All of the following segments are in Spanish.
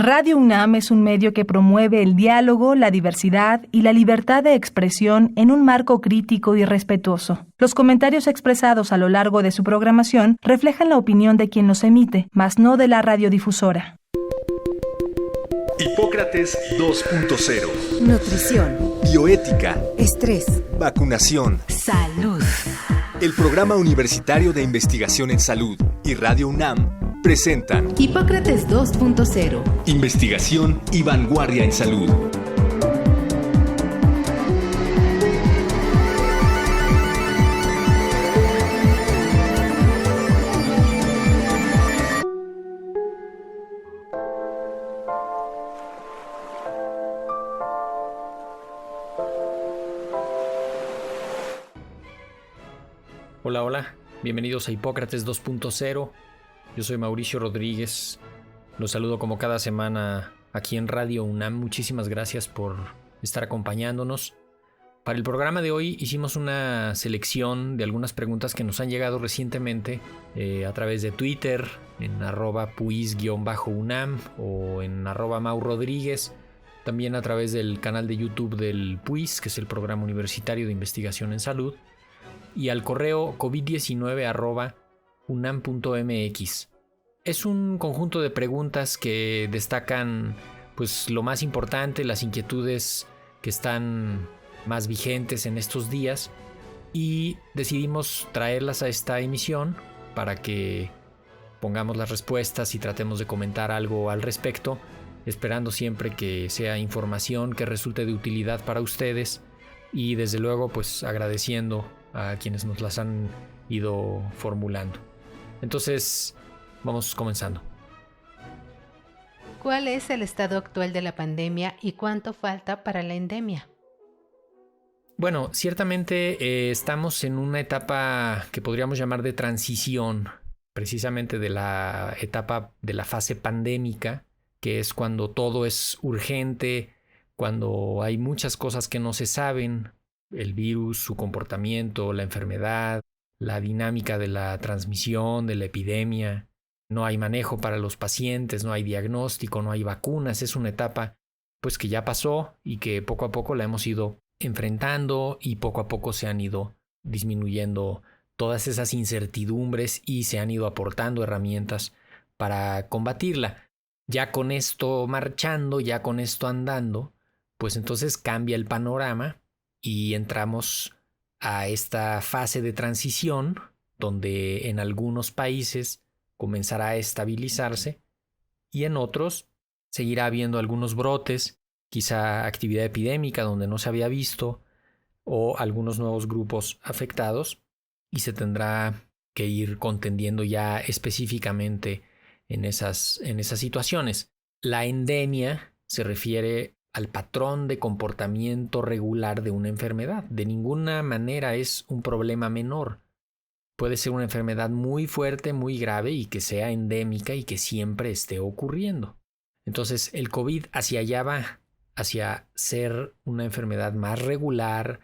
Radio UNAM es un medio que promueve el diálogo, la diversidad y la libertad de expresión en un marco crítico y respetuoso. Los comentarios expresados a lo largo de su programación reflejan la opinión de quien los emite, mas no de la radiodifusora. Hipócrates 2.0. Nutrición. Bioética. Estrés. Vacunación. Salud. El Programa Universitario de Investigación en Salud y Radio UNAM presentan Hipócrates 2.0. Investigación y vanguardia en salud. Hola, hola, bienvenidos a Hipócrates 2.0. Yo soy Mauricio Rodríguez. Los saludo como cada semana aquí en Radio UNAM. Muchísimas gracias por estar acompañándonos. Para el programa de hoy hicimos una selección de algunas preguntas que nos han llegado recientemente a través de Twitter, en @puis_unam o en @maurodríguez. También a través del canal de YouTube del PUIS, que es el Programa Universitario de Investigación en Salud. Y al correo covid19@unam.mx. Es un conjunto de preguntas que destacan pues lo más importante, las inquietudes que están más vigentes en estos días, y decidimos traerlas a esta emisión para que pongamos las respuestas y tratemos de comentar algo al respecto, esperando siempre que sea información que resulte de utilidad para ustedes y desde luego pues agradeciendo a quienes nos las han ido formulando. Entonces, vamos comenzando. ¿Cuál es el estado actual de la pandemia y cuánto falta para la endemia? Bueno, ciertamente estamos en una etapa que podríamos llamar de transición, precisamente de la etapa de la fase pandémica, que es cuando todo es urgente, cuando hay muchas cosas que no se saben, el virus, su comportamiento, la enfermedad, la dinámica de la transmisión, de la epidemia. No hay manejo para los pacientes, no hay diagnóstico, no hay vacunas. Es una etapa pues que ya pasó y que poco a poco la hemos ido enfrentando y poco a poco se han ido disminuyendo todas esas incertidumbres y se han ido aportando herramientas para combatirla. Ya con esto marchando, ya con esto andando, pues entonces cambia el panorama y entramos a esta fase de transición donde en algunos países comenzará a estabilizarse y en otros seguirá habiendo algunos brotes, quizá actividad epidémica donde no se había visto o algunos nuevos grupos afectados, y se tendrá que ir contendiendo ya específicamente en esas situaciones. La endemia se refiere al patrón de comportamiento regular de una enfermedad. De ninguna manera es un problema menor. Puede ser una enfermedad muy fuerte, muy grave y que sea endémica y que siempre esté ocurriendo. Entonces el COVID hacia allá va, hacia ser una enfermedad más regular,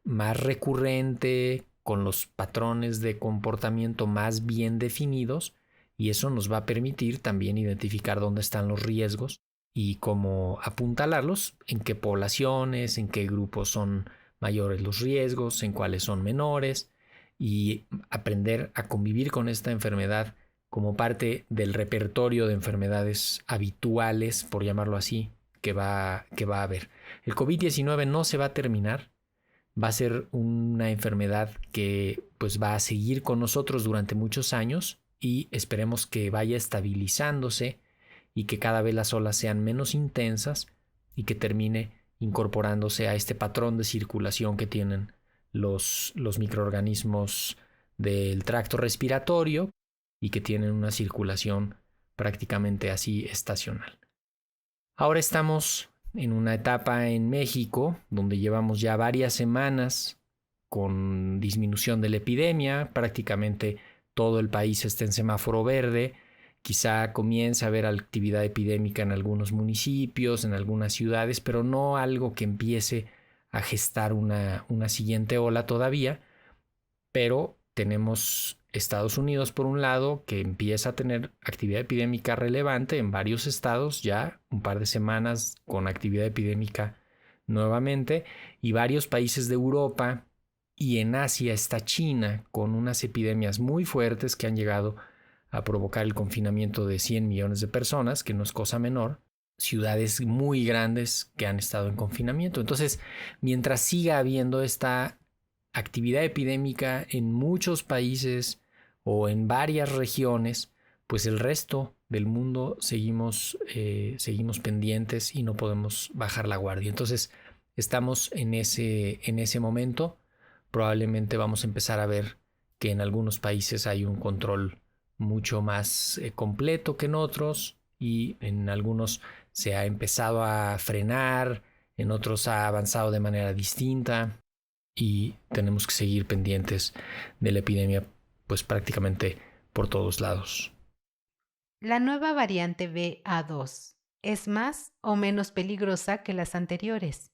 más recurrente, con los patrones de comportamiento más bien definidos, y eso nos va a permitir también identificar dónde están los riesgos y cómo apuntalarlos, en qué poblaciones, en qué grupos son mayores los riesgos, en cuáles son menores, y aprender a convivir con esta enfermedad como parte del repertorio de enfermedades habituales, por llamarlo así, que va a haber. El COVID-19 no se va a terminar, va a ser una enfermedad que pues va a seguir con nosotros durante muchos años y esperemos que vaya estabilizándose y que cada vez las olas sean menos intensas y que termine incorporándose a este patrón de circulación que tienen los microorganismos del tracto respiratorio y que tienen una circulación prácticamente así estacional. Ahora estamos en una etapa en México donde llevamos ya varias semanas con disminución de la epidemia, prácticamente todo el país está en semáforo verde. Quizá comience a haber actividad epidémica en algunos municipios, en algunas ciudades, pero no algo que empiece a gestar una siguiente ola todavía. Pero tenemos Estados Unidos, por un lado, que empieza a tener actividad epidémica relevante en varios estados, ya un par de semanas con actividad epidémica nuevamente, y varios países de Europa, y en Asia está China con unas epidemias muy fuertes que han llegado a provocar el confinamiento de 100 millones de personas, que no es cosa menor, ciudades muy grandes que han estado en confinamiento. Entonces, mientras siga habiendo esta actividad epidémica en muchos países o en varias regiones, pues el resto del mundo seguimos pendientes y no podemos bajar la guardia. Entonces estamos en ese momento. Probablemente vamos a empezar a ver que en algunos países hay un control mucho más completo que en otros, y en algunos se ha empezado a frenar, en otros ha avanzado de manera distinta. Y tenemos que seguir pendientes de la epidemia, pues prácticamente por todos lados. La nueva variante BA2 es más o menos peligrosa que las anteriores.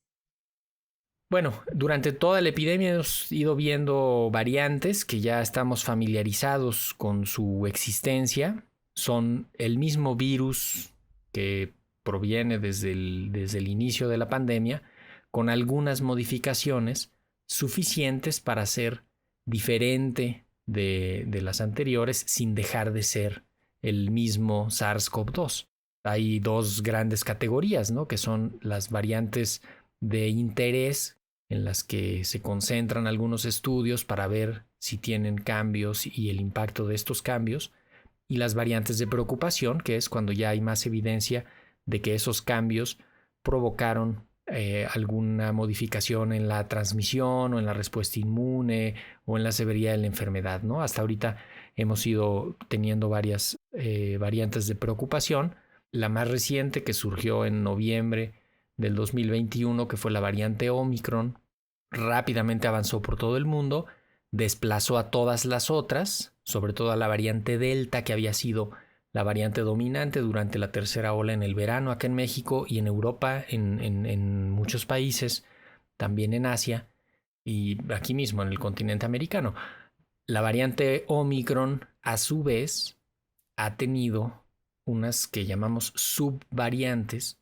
Bueno, durante toda la epidemia hemos ido viendo variantes que ya estamos familiarizados con su existencia. Son el mismo virus que proviene desde el inicio de la pandemia, con algunas modificaciones suficientes para ser diferente de las anteriores sin dejar de ser el mismo SARS-CoV-2. Hay dos grandes categorías, ¿no?, que son las variantes de interés, en las que se concentran algunos estudios para ver si tienen cambios y el impacto de estos cambios, y las variantes de preocupación, que es cuando ya hay más evidencia de que esos cambios provocaron alguna modificación en la transmisión o en la respuesta inmune o en la severidad de la enfermedad, ¿no? Hasta ahorita hemos ido teniendo varias variantes de preocupación. La más reciente, que surgió en noviembre del 2021, que fue la variante Omicron, rápidamente avanzó por todo el mundo, desplazó a todas las otras, sobre todo a la variante Delta, que había sido la variante dominante durante la tercera ola en el verano acá en México y en Europa, en muchos países, también en Asia y aquí mismo en el continente americano. La variante Omicron, a su vez, ha tenido unas que llamamos subvariantes,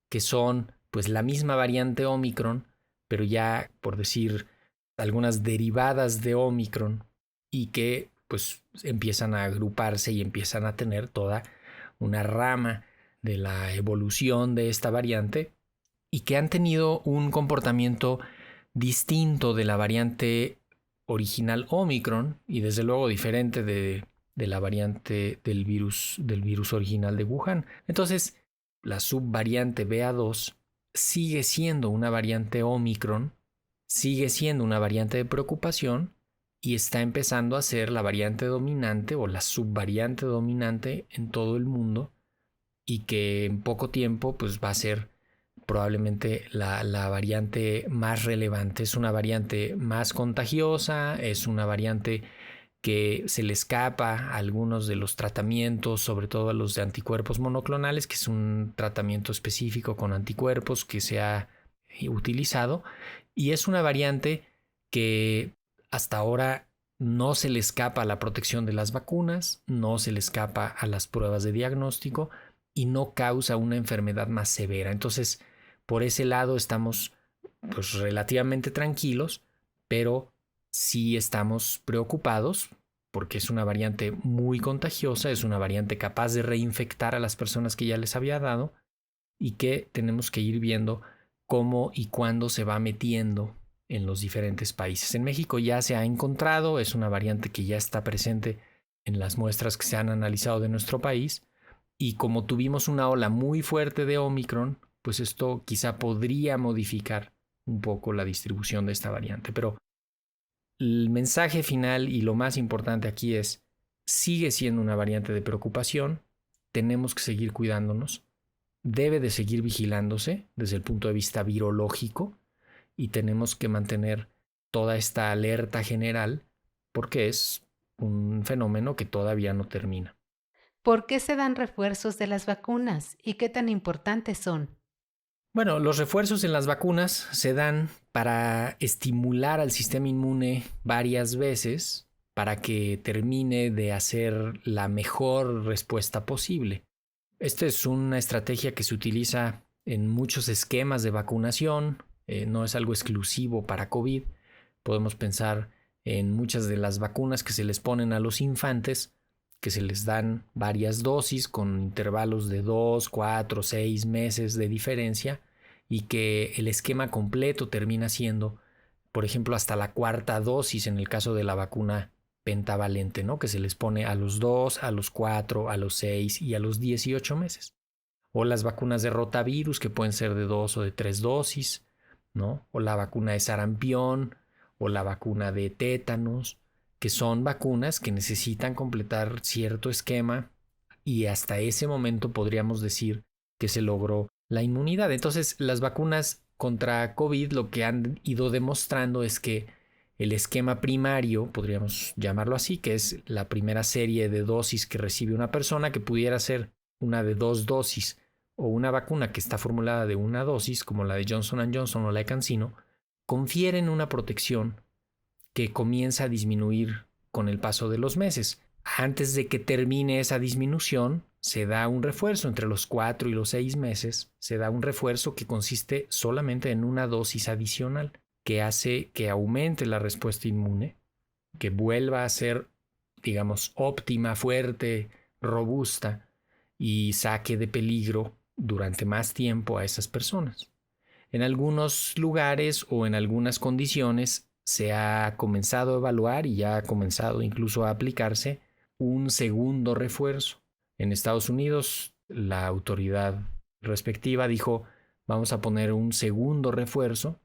que son pues la misma variante Omicron, pero ya, por decir, algunas derivadas de Omicron, y que pues empiezan a agruparse y empiezan a tener toda una rama de la evolución de esta variante, y que han tenido un comportamiento distinto de la variante original Omicron y desde luego diferente de la variante del virus original de Wuhan. Entonces, la subvariante BA2 sigue siendo una variante Omicron, sigue siendo una variante de preocupación, y está empezando a ser la variante dominante o la subvariante dominante en todo el mundo, y que en poco tiempo pues va a ser probablemente la variante más relevante. Es una variante más contagiosa, es una variante que se le escapa a algunos de los tratamientos, sobre todo a los de anticuerpos monoclonales, que es un tratamiento específico con anticuerpos que se ha utilizado, y es una variante que hasta ahora no se le escapa a la protección de las vacunas, no se le escapa a las pruebas de diagnóstico y no causa una enfermedad más severa. Entonces, por ese lado estamos pues relativamente tranquilos, pero sí estamos preocupados porque es una variante muy contagiosa, es una variante capaz de reinfectar a las personas que ya les había dado, y que tenemos que ir viendo cómo y cuándo se va metiendo en los diferentes países. En México ya se ha encontrado, es una variante que ya está presente en las muestras que se han analizado de nuestro país, y como tuvimos una ola muy fuerte de Omicron, pues esto quizá podría modificar un poco la distribución de esta variante. Pero el mensaje final y lo más importante aquí es: sigue siendo una variante de preocupación, tenemos que seguir cuidándonos, debe de seguir vigilándose desde el punto de vista virológico, y tenemos que mantener toda esta alerta general porque es un fenómeno que todavía no termina. ¿Por qué se dan refuerzos de las vacunas y qué tan importantes son? Bueno, los refuerzos en las vacunas se dan para estimular al sistema inmune varias veces para que termine de hacer la mejor respuesta posible. Esta es una estrategia que se utiliza en muchos esquemas de vacunación, no es algo exclusivo para COVID. Podemos pensar en muchas de las vacunas que se les ponen a los infantes, que se les dan varias dosis con intervalos de 2, 4, 6 meses de diferencia y que el esquema completo termina siendo, por ejemplo, hasta la cuarta dosis en el caso de la vacuna pentavalente, ¿no? Que se les pone a los 2, a los 4, a los 6 y a los 18 meses. O las vacunas de rotavirus que pueden ser de 2 o de 3 dosis, ¿no? O la vacuna de sarampión o la vacuna de tétanos, que son vacunas que necesitan completar cierto esquema y hasta ese momento podríamos decir que se logró la inmunidad. Entonces, las vacunas contra COVID lo que han ido demostrando es que el esquema primario, podríamos llamarlo así, que es la primera serie de dosis que recibe una persona, que pudiera ser una de 2 dosis o una vacuna que está formulada de una dosis, como la de Johnson & Johnson o la de CanSino, confieren una protección que comienza a disminuir con el paso de los meses. Antes de que termine esa disminución, se da un refuerzo entre los 4 y los 6 meses, se da un refuerzo que consiste solamente en una dosis adicional, que hace que aumente la respuesta inmune, que vuelva a ser, digamos, óptima, fuerte, robusta y saque de peligro durante más tiempo a esas personas. En algunos lugares o en algunas condiciones se ha comenzado a evaluar y ya ha comenzado incluso a aplicarse un segundo refuerzo. En Estados Unidos, la autoridad respectiva dijo: vamos a poner un segundo refuerzo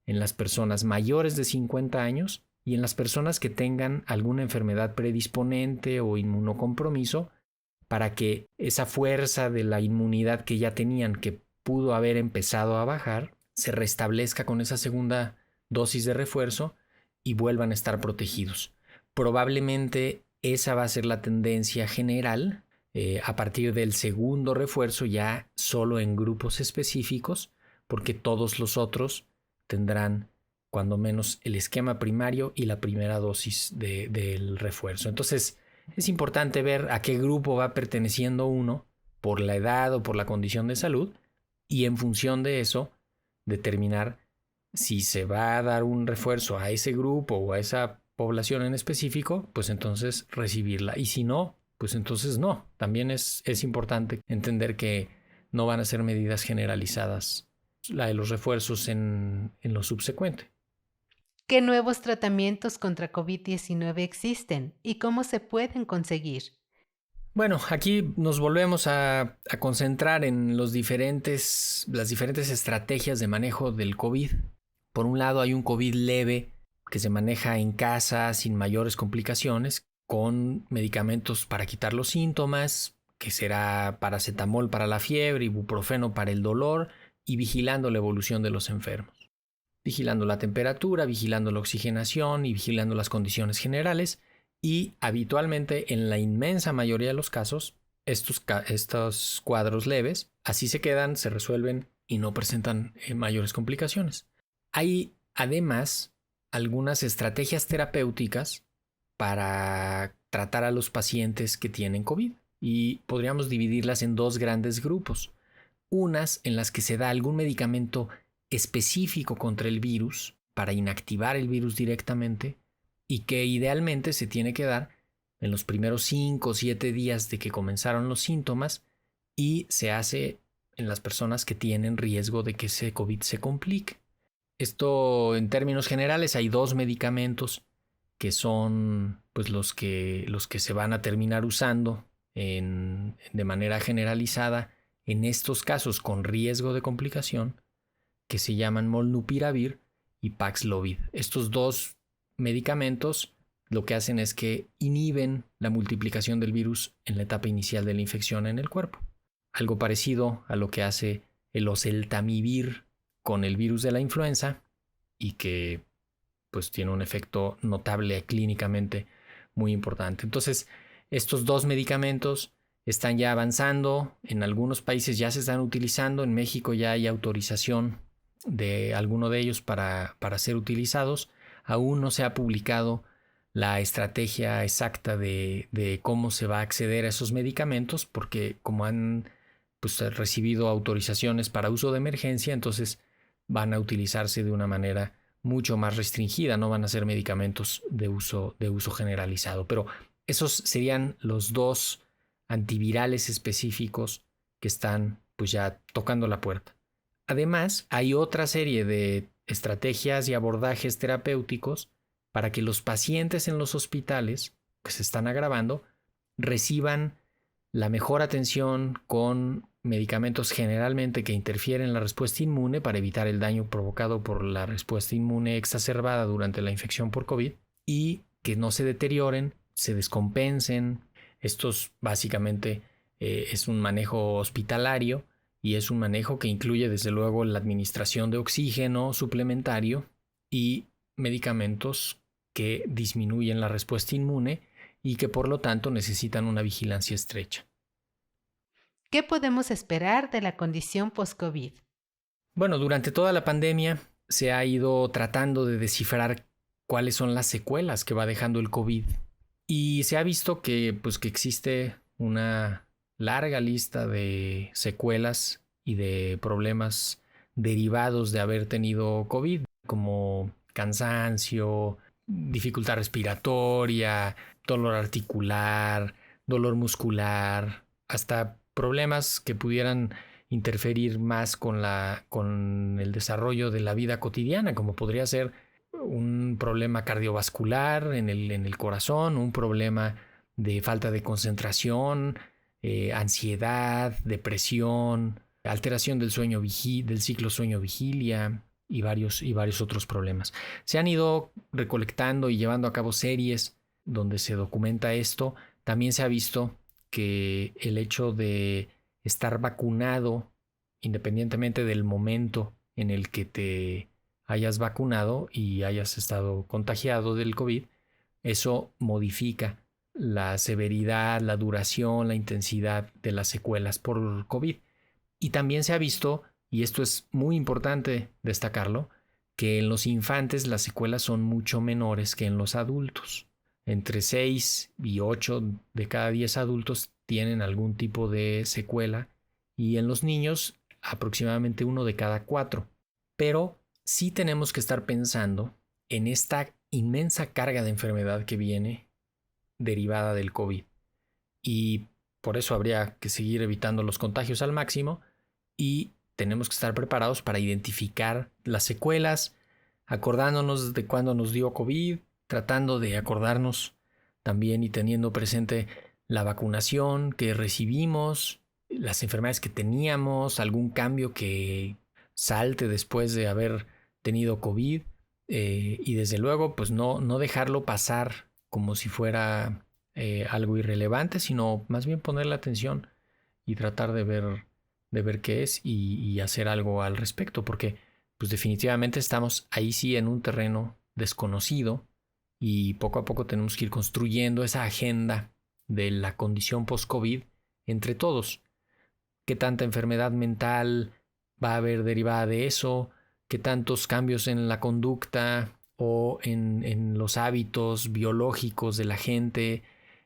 en las personas mayores de 50 años y en las personas que tengan alguna enfermedad predisponente o inmunocompromiso, para que esa fuerza de la inmunidad que ya tenían, que pudo haber empezado a bajar, se restablezca con esa segunda dosis de refuerzo y vuelvan a estar protegidos. Probablemente esa va a ser la tendencia general a partir del segundo refuerzo, ya solo en grupos específicos, porque todos los otros tendrán cuando menos el esquema primario y la primera dosis del refuerzo. Entonces es importante ver a qué grupo va perteneciendo uno por la edad o por la condición de salud y en función de eso determinar si se va a dar un refuerzo a ese grupo o a esa población en específico, pues entonces recibirla. Y si no, pues entonces no. También es importante entender que no van a ser medidas generalizadas la de los refuerzos en lo subsecuente. ¿Qué nuevos tratamientos contra COVID-19 existen y cómo se pueden conseguir? Bueno, aquí nos volvemos a concentrar en las diferentes estrategias de manejo del COVID. Por un lado, hay un COVID leve que se maneja en casa sin mayores complicaciones, con medicamentos para quitar los síntomas, que será paracetamol para la fiebre, ibuprofeno para el dolor, y vigilando la evolución de los enfermos. Vigilando la temperatura, vigilando la oxigenación y vigilando las condiciones generales. Y habitualmente, en la inmensa mayoría de los casos, estos cuadros leves así se quedan, se resuelven y no presentan mayores complicaciones. Hay además algunas estrategias terapéuticas para tratar a los pacientes que tienen COVID y podríamos dividirlas en dos grandes grupos. Unas en las que se da algún medicamento específico contra el virus para inactivar el virus directamente y que idealmente se tiene que dar en los primeros 5 o 7 días de que comenzaron los síntomas y se hace en las personas que tienen riesgo de que ese COVID se complique. Esto, en términos generales, hay 2 medicamentos que son pues los que se van a terminar usando de manera generalizada en estos casos con riesgo de complicación, que se llaman Molnupiravir y Paxlovid. Estos 2 medicamentos lo que hacen es que inhiben la multiplicación del virus en la etapa inicial de la infección en el cuerpo. Algo parecido a lo que hace el oseltamivir con el virus de la influenza y que pues tiene un efecto notable clínicamente muy importante. Entonces, estos 2 medicamentos están ya avanzando, en algunos países ya se están utilizando, en México ya hay autorización de alguno de ellos para ser utilizados. Aún no se ha publicado la estrategia exacta de cómo se va a acceder a esos medicamentos, porque como han pues, recibido autorizaciones para uso de emergencia, entonces van a utilizarse de una manera mucho más restringida, no van a ser medicamentos de uso generalizado. Pero esos serían los 2 antivirales específicos que están pues ya tocando la puerta. Además, hay otra serie de estrategias y abordajes terapéuticos para que los pacientes en los hospitales que se están agravando reciban la mejor atención con medicamentos generalmente que interfieren en la respuesta inmune para evitar el daño provocado por la respuesta inmune exacerbada durante la infección por COVID y que no se deterioren, se descompensen. Estos básicamente es un manejo hospitalario y es un manejo que incluye desde luego la administración de oxígeno suplementario y medicamentos que disminuyen la respuesta inmune y que por lo tanto necesitan una vigilancia estrecha. ¿Qué podemos esperar de la condición post-COVID? Bueno, durante toda la pandemia se ha ido tratando de descifrar cuáles son las secuelas que va dejando el COVID y se ha visto que existe una larga lista de secuelas y de problemas derivados de haber tenido COVID, como cansancio, dificultad respiratoria, dolor articular, dolor muscular, hasta problemas que pudieran interferir más con el desarrollo de la vida cotidiana, como podría ser un problema cardiovascular en el corazón, un problema de falta de concentración, ansiedad, depresión, alteración del sueño del ciclo sueño-vigilia y varios otros problemas. Se han ido recolectando y llevando a cabo series donde se documenta esto. También se ha visto que el hecho de estar vacunado, independientemente del momento en el que te hayas vacunado y hayas estado contagiado del COVID, eso modifica la severidad, la duración, la intensidad de las secuelas por COVID. Y también se ha visto, y esto es muy importante destacarlo, que en los infantes las secuelas son mucho menores que en los adultos. Entre 6 y 8 de cada 10 adultos tienen algún tipo de secuela y en los niños aproximadamente 1 de cada 4. Pero sí tenemos que estar pensando en esta inmensa carga de enfermedad que viene derivada del COVID. Y por eso habría que seguir evitando los contagios al máximo y tenemos que estar preparados para identificar las secuelas, acordándonos de cuándo nos dio COVID, tratando de acordarnos también y teniendo presente la vacunación que recibimos, las enfermedades que teníamos, algún cambio que salte después de haber tenido COVID y desde luego pues no dejarlo pasar como si fuera algo irrelevante, sino más bien ponerle atención y tratar de ver qué es y hacer algo al respecto, porque pues definitivamente estamos ahí sí en un terreno desconocido y poco a poco tenemos que ir construyendo esa agenda de la condición post-COVID entre todos. ¿Qué tanta enfermedad mental va a haber derivada de eso? ¿Qué tantos cambios en la conducta o en los hábitos biológicos de la gente?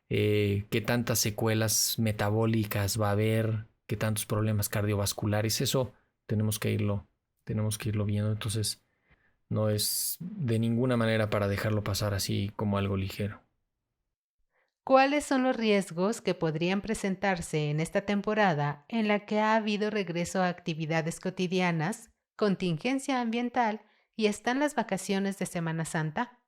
¿Qué tantas secuelas metabólicas va a haber? ¿Qué tantos problemas cardiovasculares? Eso tenemos que irlo viendo. Entonces no es de ninguna manera para dejarlo pasar así como algo ligero. ¿Cuáles son los riesgos que podrían presentarse en esta temporada en la que ha habido regreso a actividades cotidianas, contingencia ambiental y están las vacaciones de Semana Santa?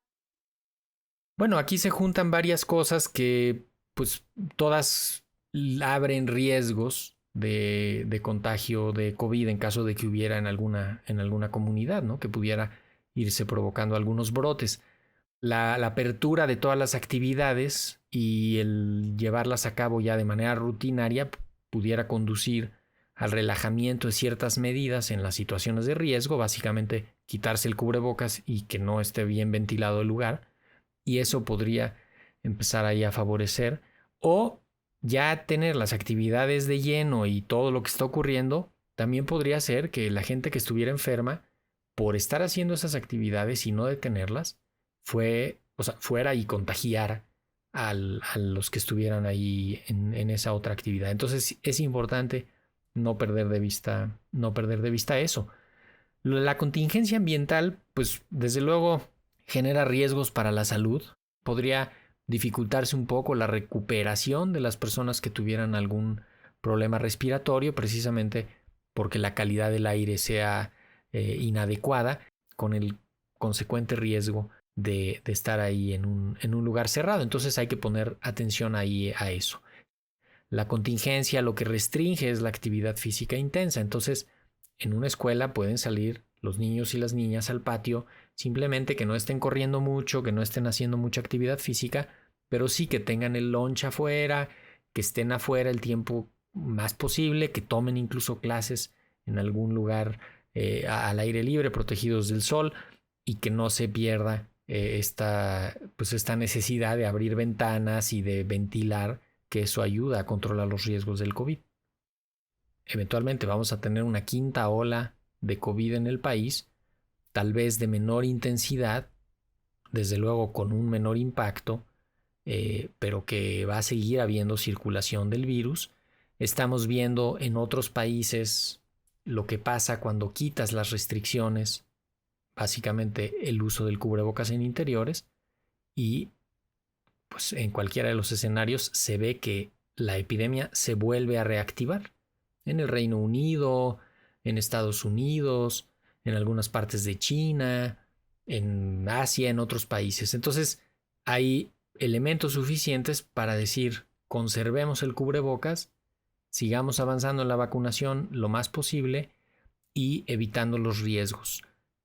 Bueno, aquí se juntan varias cosas que pues todas abren riesgos de contagio de COVID en caso de que hubiera en alguna comunidad, ¿no? Que pudiera irse provocando algunos brotes. La apertura de todas las actividades y el llevarlas a cabo ya de manera rutinaria pudiera conducir al relajamiento de ciertas medidas en las situaciones de riesgo, básicamente quitarse el cubrebocas y que no esté bien ventilado el lugar, y eso podría empezar ahí a favorecer, o ya tener las actividades de lleno y todo lo que está ocurriendo, también podría ser que la gente que estuviera enferma, por estar haciendo esas actividades y no detenerlas, fue fuera y contagiara a los que estuvieran ahí en esa otra actividad. Entonces es importante no perder de vista eso. La contingencia ambiental, pues desde luego genera riesgos para la salud. Podría dificultarse un poco la recuperación de las personas que tuvieran algún problema respiratorio, precisamente porque la calidad del aire sea inadecuada, con el consecuente riesgo de estar ahí en un lugar cerrado. Entonces hay que poner atención ahí a eso. La contingencia lo que restringe es la actividad física intensa. Entonces, en una escuela pueden salir los niños y las niñas al patio, simplemente que no estén corriendo mucho, que no estén haciendo mucha actividad física, pero sí que tengan el lunch afuera, que estén afuera el tiempo más posible, que tomen incluso clases en algún lugar al aire libre, protegidos del sol, y que no se pierda esta necesidad de abrir ventanas y de ventilar, que eso ayuda a controlar los riesgos del COVID. Eventualmente vamos a tener una quinta ola de COVID en el país, tal vez de menor intensidad, desde luego con un menor impacto, pero que va a seguir habiendo circulación del virus. Estamos viendo en otros países lo que pasa cuando quitas las restricciones, básicamente el uso del cubrebocas en interiores, y pues en cualquiera de los escenarios se ve que la epidemia se vuelve a reactivar. En el Reino Unido, en Estados Unidos, en algunas partes de China, en Asia, en otros países. Entonces hay elementos suficientes para decir: conservemos el cubrebocas, sigamos avanzando en la vacunación lo más posible y evitando los riesgos.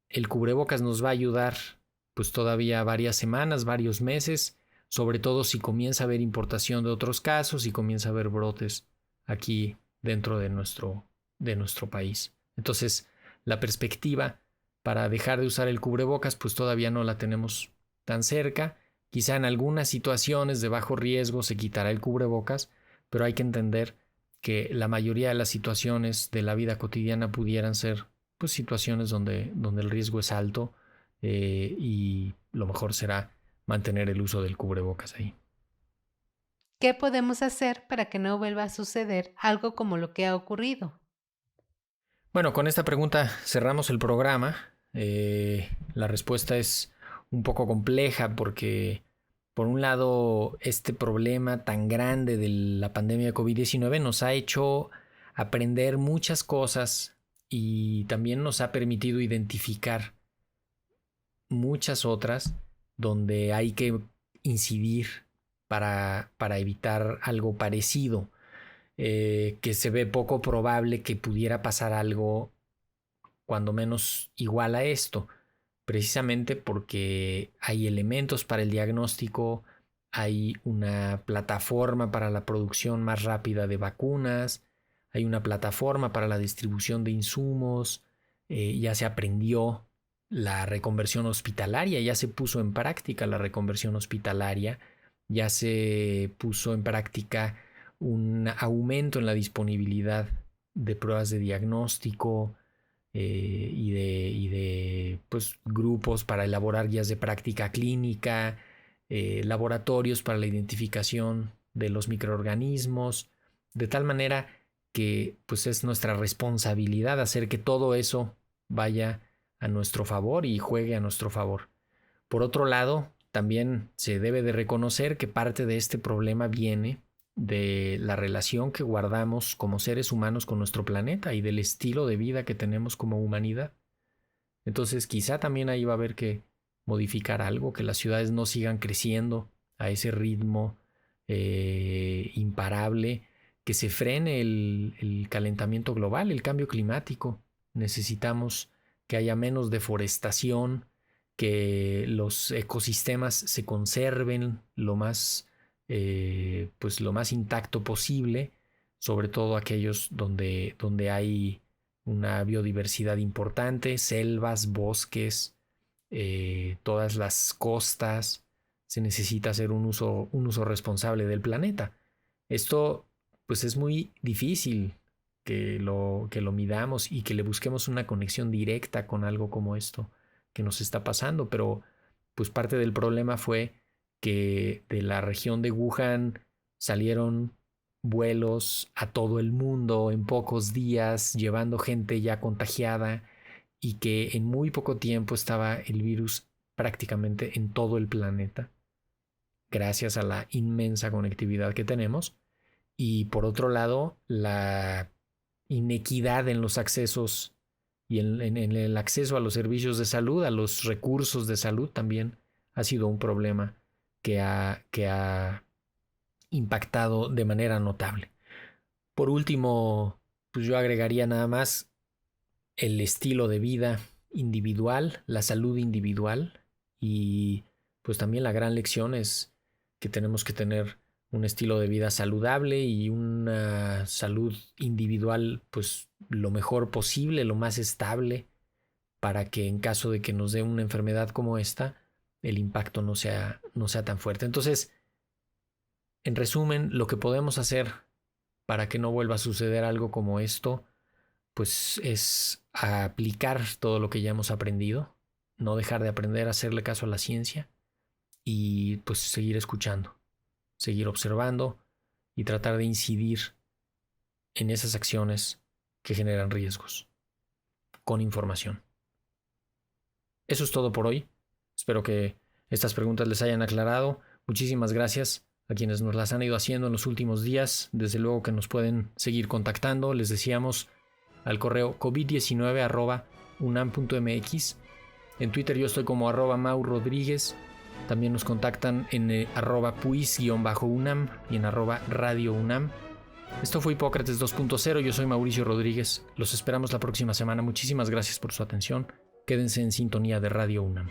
El cubrebocas nos va a ayudar pues todavía varias semanas, varios meses, sobre todo si comienza a haber importación de otros casos y comienza a haber brotes aquí dentro de nuestro país. Entonces, la perspectiva para dejar de usar el cubrebocas pues todavía no la tenemos tan cerca. Quizá en algunas situaciones de bajo riesgo se quitará el cubrebocas, pero hay que entender que la mayoría de las situaciones de la vida cotidiana pudieran ser pues situaciones donde el riesgo es alto, y lo mejor será mantener el uso del cubrebocas ahí. ¿Qué podemos hacer para que no vuelva a suceder algo como lo que ha ocurrido? Bueno, con esta pregunta cerramos el programa. La respuesta es un poco compleja porque, por un lado, este problema tan grande de la pandemia de COVID-19 nos ha hecho aprender muchas cosas y también nos ha permitido identificar muchas otras donde hay que incidir para evitar algo parecido, que se ve poco probable que pudiera pasar algo cuando menos igual a esto, precisamente porque hay elementos para el diagnóstico, hay una plataforma para la producción más rápida de vacunas, hay una plataforma para la distribución de insumos, ya se aprendió la reconversión hospitalaria, ya se puso en práctica la reconversión hospitalaria, ya se puso en práctica un aumento en la disponibilidad de pruebas de diagnóstico y de pues, grupos para elaborar guías de práctica clínica, laboratorios para la identificación de los microorganismos, de tal manera que pues es nuestra responsabilidad hacer que todo eso vaya a nuestro favor y juegue a nuestro favor. Por otro lado, también se debe de reconocer que parte de este problema viene de la relación que guardamos como seres humanos con nuestro planeta y del estilo de vida que tenemos como humanidad. Entonces quizá también ahí va a haber que modificar algo, que las ciudades no sigan creciendo a ese ritmo imparable, que se frene el calentamiento global, el cambio climático. Necesitamos que haya menos deforestación, que los ecosistemas se conserven lo más intacto posible, sobre todo aquellos donde hay una biodiversidad importante, selvas, bosques, todas las costas. Se necesita hacer un uso responsable del planeta. Esto pues es muy difícil que lo midamos y que le busquemos una conexión directa con algo como esto que nos está pasando, pero pues parte del problema fue que de la región de Wuhan salieron vuelos a todo el mundo en pocos días, llevando gente ya contagiada, y que en muy poco tiempo estaba el virus prácticamente en todo el planeta, gracias a la inmensa conectividad que tenemos. Y por otro lado, la inequidad en los accesos y en el acceso a los servicios de salud, a los recursos de salud, también ha sido un problema que ha impactado de manera notable. Por último, pues yo agregaría nada más el estilo de vida individual, la salud individual, y pues también la gran lección es que tenemos que tener un estilo de vida saludable y una salud individual pues lo mejor posible, lo más estable, para que en caso de que nos dé una enfermedad como esta, el impacto no sea tan fuerte. Entonces, en resumen, lo que podemos hacer para que no vuelva a suceder algo como esto, pues es aplicar todo lo que ya hemos aprendido, no dejar de aprender, hacerle caso a la ciencia y pues seguir escuchando, seguir observando y tratar de incidir en esas acciones que generan riesgos con información. Eso es todo por hoy. Espero que estas preguntas les hayan aclarado. Muchísimas gracias a quienes nos las han ido haciendo en los últimos días. Desde luego que nos pueden seguir contactando. Les decíamos al correo covid19@unam.mx. En Twitter yo estoy como @MauRodríguez. También nos contactan en @puis_unam y en @radiounam. Esto fue Hipócrates 2.0. Yo soy Mauricio Rodríguez. Los esperamos la próxima semana. Muchísimas gracias por su atención. Quédense en sintonía de Radio UNAM.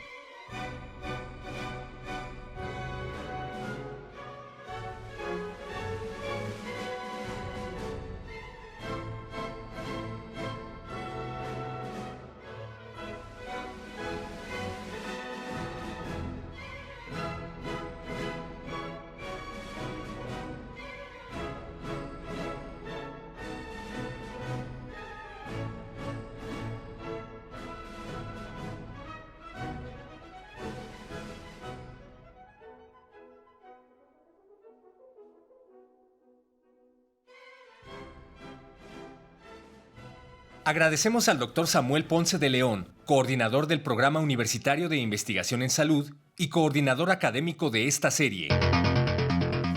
Agradecemos al Dr. Samuel Ponce de León, coordinador del Programa Universitario de Investigación en Salud y coordinador académico de esta serie.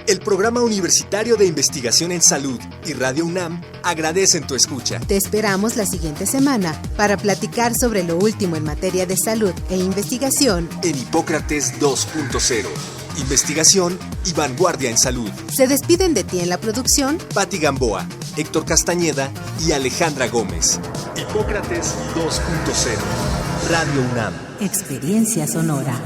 El Programa Universitario de Investigación en Salud y Radio UNAM agradecen tu escucha. Te esperamos la siguiente semana para platicar sobre lo último en materia de salud e investigación en Hipócrates 2.0. Investigación y vanguardia en salud. Se despiden de ti en la producción Patti Gamboa, Héctor Castañeda y Alejandra Gómez. Hipócrates 2.0. Radio UNAM. Experiencia sonora.